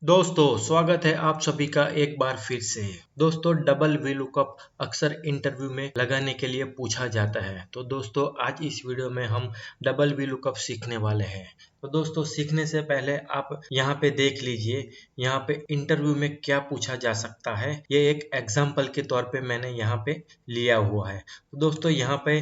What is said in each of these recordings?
दोस्तों स्वागत है आप सभी का एक बार फिर से। दोस्तों डबल वी लुकअप अक्सर इंटरव्यू में लगाने के लिए पूछा जाता है। तो दोस्तों आज इस वीडियो में हम डबल वी लुकअप सीखने वाले हैं। तो दोस्तों सीखने से पहले आप यहाँ पे देख लीजिए, यहाँ पे इंटरव्यू में क्या पूछा जा सकता है। ये एक एग्जाम्पल के तौर पे मैंने यहाँ पे लिया हुआ है। तो दोस्तों यहाँ पे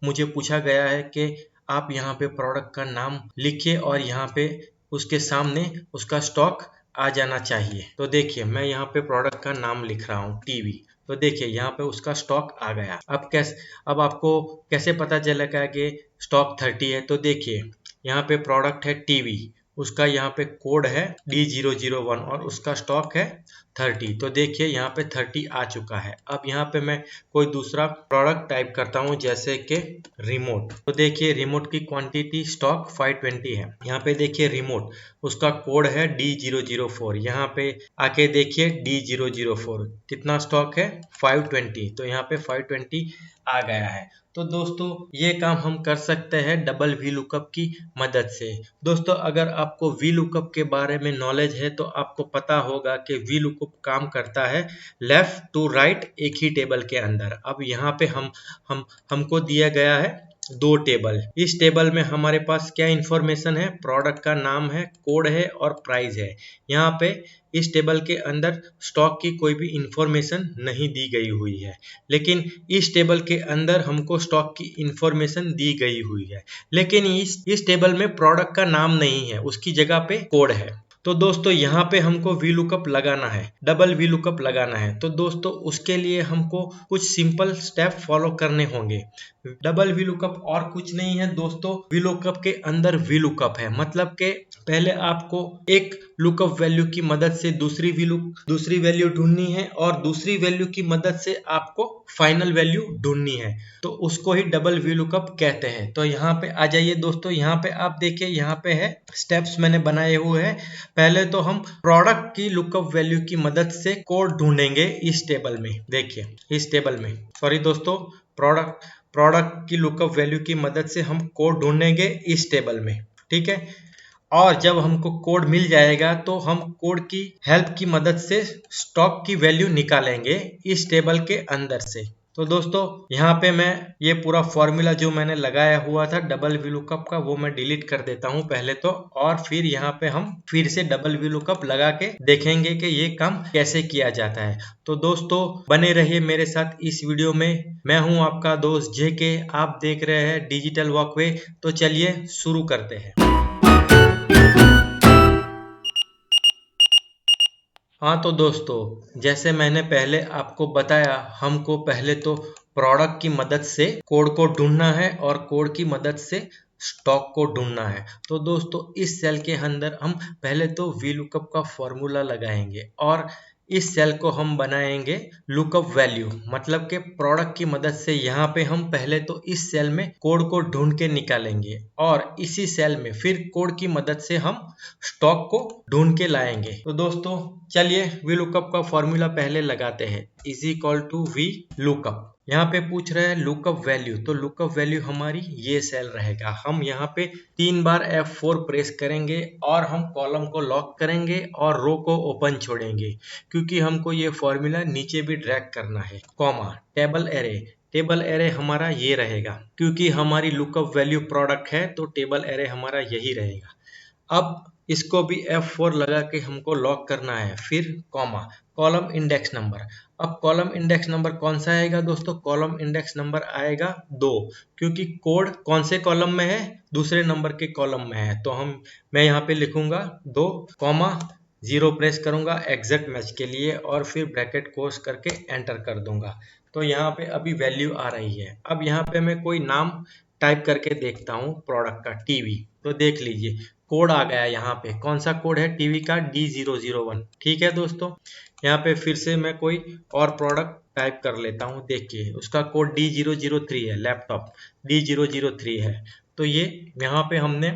मुझे पूछा गया है कि आप यहाँ पे प्रोडक्ट का नाम लिखिए और यहाँ पे उसके सामने उसका स्टॉक आ जाना चाहिए। तो देखिए मैं यहाँ पे प्रोडक्ट का नाम लिख रहा हूँ टीवी। तो देखिए यहाँ पे उसका स्टॉक आ गया। अब आपको कैसे पता चलेगा कि स्टॉक 30 है। तो देखिए यहाँ पे प्रोडक्ट है टीवी, उसका यहाँ पे कोड है D001 और उसका स्टॉक है 30। तो देखिए यहाँ पे 30 आ चुका है। अब यहाँ पे मैं कोई दूसरा प्रोडक्ट टाइप करता हूँ जैसे कि रिमोट। तो देखिए रिमोट की क्वांटिटी स्टॉक 520 है। यहाँ पे देखिए रिमोट, उसका कोड है D004। यहाँ पे आके देखिए D004 कितना स्टॉक है 520। तो यहाँ पे 520 आ गया है। तो दोस्तों ये काम हम कर सकते हैं डबल वी लुकअप की मदद से। दोस्तों अगर आपको वी लुकअप के बारे में नॉलेज है तो आपको पता होगा कि वी लुकअप काम करता है लेफ्ट टू राइट एक ही टेबल के अंदर। अब यहाँ पे हमको दिया गया है दो टेबल। इस टेबल में हमारे पास क्या इंफॉर्मेशन है, प्रोडक्ट का नाम है, कोड है और प्राइस है। यहाँ पे इस टेबल के अंदर स्टॉक की कोई भी इंफॉर्मेशन नहीं दी गई हुई है, लेकिन इस टेबल के अंदर हमको स्टॉक की इंफॉर्मेशन दी गई हुई है। लेकिन इस टेबल में प्रोडक्ट का नाम नहीं है, उसकी जगह पे कोड है। तो दोस्तों यहाँ पे हमको वी लुकअप लगाना है, डबल वी लुकअप लगाना है। तो दोस्तों उसके लिए हमको कुछ सिंपल स्टेप फॉलो करने होंगे। डबल वी लुकअप और कुछ नहीं है दोस्तों, वी लुकअप के अंदर वी लुकअप है। मतलब के पहले आपको एक लुकअप वैल्यू की मदद से दूसरी वैल्यू ढूंढनी है और दूसरी वैल्यू की मदद से आपको फाइनल वैल्यू ढूंढनी है। तो उसको ही डबल वी लुकअप कहते हैं। तो यहाँ पे आ जाइए दोस्तों, यहाँ पे आप देखिए, यहाँ पे है स्टेप्स मैंने बनाए हुए हैं। पहले तो हम प्रोडक्ट की लुकअप वैल्यू की मदद से कोड ढूंढेंगे इस टेबल में। देखिए इस टेबल में, सॉरी दोस्तों, प्रोडक्ट की लुकअप वैल्यू की मदद से हम कोड ढूंढेंगे इस टेबल में, ठीक है। और जब हमको कोड मिल जाएगा तो हम कोड की हेल्प की मदद से स्टॉक की वैल्यू निकालेंगे इस टेबल के अंदर से। तो दोस्तों यहाँ पे मैं ये पूरा फॉर्मूला जो मैंने लगाया हुआ था डबल वी लुकअप का, वो मैं डिलीट कर देता हूँ पहले तो, और फिर यहाँ पे हम फिर से डबल वी लुकअप लगा के देखेंगे कि ये काम कैसे किया जाता है। तो दोस्तों बने रहिए मेरे साथ इस वीडियो में। मैं हूँ आपका दोस्त जेके, आप देख रहे हैं डिजिटल वॉकवे। तो चलिए शुरू करते हैं। हाँ तो दोस्तों जैसे मैंने पहले आपको बताया, हमको पहले तो प्रोडक्ट की मदद से कोड को ढूंढना है और कोड की मदद से स्टॉक को ढूंढना है। तो दोस्तों इस सेल के अंदर हम पहले तो वी लुकअप का फॉर्मूला लगाएंगे और इस सेल को हम बनाएंगे लुकअप वैल्यू। मतलब के प्रोडक्ट की मदद से यहाँ पे हम पहले तो इस सेल में कोड को ढूंढ के निकालेंगे और इसी सेल में फिर कोड की मदद से हम स्टॉक को ढूंढ के लाएंगे। तो दोस्तों चलिए वी लुकअप का फॉर्मूला पहले लगाते हैं। Is equal to V lookup. यहाँ पे पूछ रहे हैं लुकअप वैल्यू, तो लुकअप वैल्यू हमारी ये सेल रहेगा। हम यहाँ पे 3 बार F4 प्रेस करेंगे और हम कॉलम को लॉक करेंगे और रो को ओपन छोड़ेंगे, क्योंकि हमको ये फॉर्मूला नीचे भी ड्रैग करना है। कॉमा टेबल एरे हमारा ये रहेगा, क्योंकि हमारी लुकअप वैल्यू प्रोडक्ट है तो टेबल एरे हमारा यही रहेगा। अब इसको भी F4 लगा के हमको लॉक करना है। फिर कॉमा कॉलम इंडेक्स नंबर। अब कॉलम इंडेक्स नंबर कौन सा आएगा दोस्तों, कॉलम इंडेक्स नंबर आएगा 2, क्योंकि कोड कौन से कॉलम में है, दूसरे नंबर के कॉलम में है। तो मैं यहाँ पे लिखूंगा 2 कॉमा 0 प्रेस करूंगा एग्जैक्ट मैच के लिए और फिर ब्रैकेट क्लोज करके एंटर कर दूंगा। तो यहाँ पे अभी वैल्यू आ रही है। अब यहाँ पे मैं कोई नाम टाइप करके देखता हूँ प्रोडक्ट का, टीवी। तो देख लीजिए कोड आ गया। यहाँ पे कौन सा कोड है, टीवी का D001। ठीक है दोस्तों, यहाँ पे फिर से मैं कोई और प्रोडक्ट टाइप कर लेता हूँ। देखिए उसका कोड D003 है, लैपटॉप D003 है। तो ये यहाँ पे हमने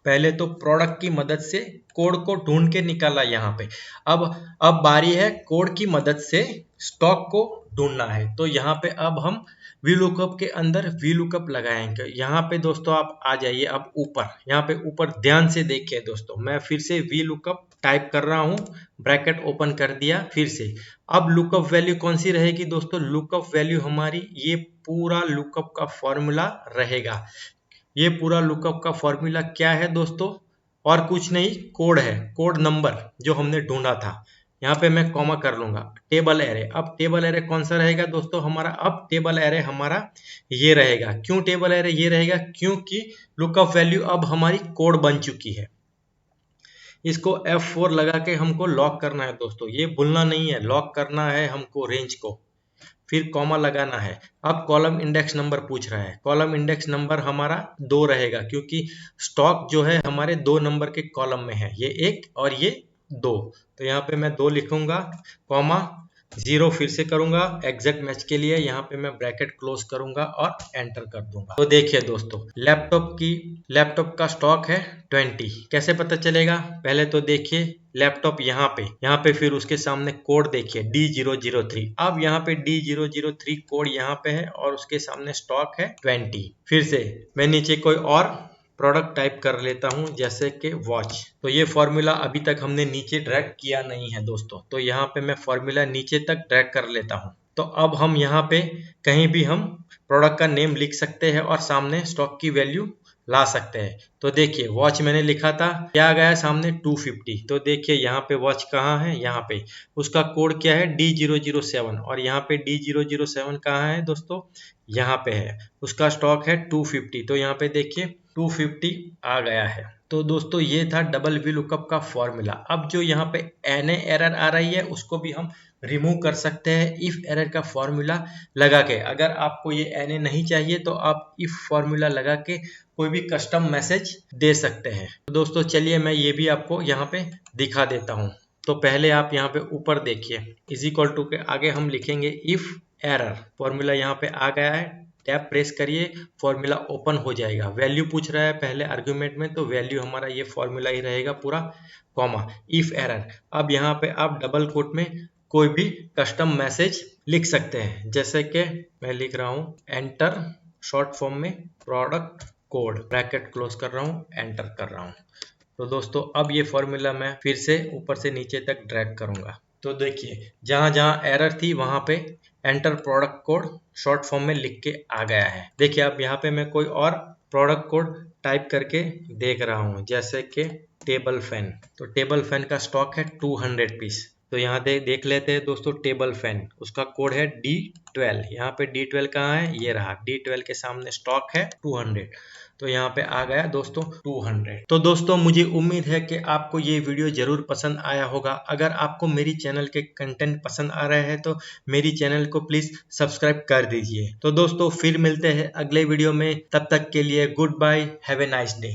पहले तो प्रोडक्ट की मदद से कोड को ढूंढ के निकाला यहाँ पे। अब बारी है कोड की मदद से स्टॉक को ढूंढना है। तो यहाँ पे अब हम VLOOKUP के अंदर VLOOKUP लगाएंगे। यहाँ पे दोस्तों आप आ जाइए अब ऊपर, यहाँ पे ऊपर ध्यान से देखिए दोस्तों, मैं फिर से VLOOKUP टाइप कर रहा हूँ, ब्रैकेट ओपन कर दिया फिर से। अब लुकअप वैल्यू कौन सी रहेगी दोस्तों? लुकअप वैल्यू हमारी ये पूरा लुकअप का फॉर्मूला रहेगा। ये पूरा लुकअप का फॉर्मूला क्या है दोस्तों? और कुछ नहीं, कोड है, कोड नंबर जो हमने ढूंढा था। यहाँ पे मैं कॉमा कर लूंगा, टेबल एरे। अब टेबल एरे कौन सा रहेगा दोस्तों हमारा? अब टेबल एरे हमारा ये रहेगा। क्यों टेबल एरे ये रहेगा? क्योंकि लुकअप वैल्यू अब हमारी कोड बन चुकी है। इसको F4 लगा के हमको लॉक करना है दोस्तों, ये भूलना नहीं है, लॉक करना है हमको रेंज को, फिर कॉमा लगाना है। अब कॉलम इंडेक्स नंबर पूछ रहा है, कॉलम इंडेक्स नंबर हमारा 2 रहेगा, क्योंकि स्टॉक जो है हमारे 2 नंबर के कॉलम में है, ये 1 और ये 2। तो यहाँ पे मैं 2 लिखूंगा, कॉमा 0 फिर से करूंगा एग्जैक्ट मैच के लिए। यहाँ पे मैं ब्रैकेट क्लोज करूंगा और एंटर कर दूंगा। तो देखिए दोस्तों, लैपटॉप का स्टॉक है 20। कैसे पता चलेगा? पहले तो देखिए लैपटॉप यहाँ पे फिर उसके सामने कोड देखिए D003। अब यहाँ पे D003 कोड यहाँ पे है और उसके सामने स्टॉक है 20। फिर से मैं नीचे कोई और प्रोडक्ट टाइप कर लेता हूं, जैसे कि वॉच। तो ये फॉर्मूला अभी तक हमने नीचे ड्रैग किया नहीं है दोस्तों, तो यहाँ पे मैं फॉर्मूला नीचे तक ड्रैग कर लेता हूं। तो अब हम यहाँ पे कहीं भी हम प्रोडक्ट का नेम लिख सकते हैं और सामने स्टॉक की वैल्यू ला सकते हैं। तो देखिए वॉच मैंने लिखा था, क्या आ गया सामने? 250। तो देखिए यहाँ पे वॉच कहाँ है? यहाँ पे। उसका कोड क्या है? D007। और यहाँ पे D007 कहाँ है दोस्तों? यहाँ पे है। उसका स्टॉक है 250। तो यहाँ पे देखिए 250 आ गया है। तो दोस्तों ये था डबल VLOOKUP का फॉर्मूला। अब जो यहाँ पे NA एरर आ रही है उसको भी हम रिमूव कर सकते हैं इफ एरर का फॉर्मूला लगा के। अगर आपको ये NA नहीं चाहिए तो आप इफ फॉर्मूला लगा के कोई भी कस्टम मैसेज दे सकते हैं। तो दोस्तों चलिए मैं ये भी आपको यहाँ पे दिखा देता हूँ। तो पहले आप यहाँ पे ऊपर देखिए, इज इक्वल टू के आगे हम लिखेंगे इफ एरर। फॉर्मूला यहाँ पे आ गया है, टैब प्रेस करिए, फॉर्मूला ओपन हो जाएगा। वैल्यू पूछ रहा है पहले आर्गुमेंट में, तो वैल्यू हमारा ये फॉर्मूला ही रहेगा पूरा, कॉमा इफ एरर। अब यहाँ पे आप डबल कोट में कोई भी कस्टम मैसेज लिख सकते हैं, जैसे कि मैं लिख रहा हूँ एंटर शॉर्ट फॉर्म में प्रोडक्ट कोड, ब्रैकेट क्लोज कर रहा हूँ, एंटर कर रहा हूँ। तो दोस्तों अब ये फॉर्मूला मैं फिर से ऊपर से नीचे तक ड्रैग करूंगा। तो देखिए जहां जहां एरर थी वहां पे enter product code short form में लिख के आ गया है। देखिए अब यहाँ पे मैं कोई और प्रोडक्ट कोड टाइप करके देख रहा हूँ, जैसे कि टेबल फैन। तो टेबल फैन का स्टॉक है 200 पीस। तो यहाँ देख लेते हैं दोस्तों, टेबल फैन उसका कोड है D12। यहाँ पे D12 कहाँ है? ये रहा, D12 के सामने स्टॉक है 200। तो यहाँ पे आ गया दोस्तों 200। तो दोस्तों मुझे उम्मीद है कि आपको ये वीडियो जरूर पसंद आया होगा। अगर आपको मेरी चैनल के कंटेंट पसंद आ रहे हैं तो मेरी चैनल को प्लीज सब्सक्राइब कर दीजिए। तो दोस्तों फिर मिलते हैं अगले वीडियो में, तब तक के लिए goodbye, have a nice day.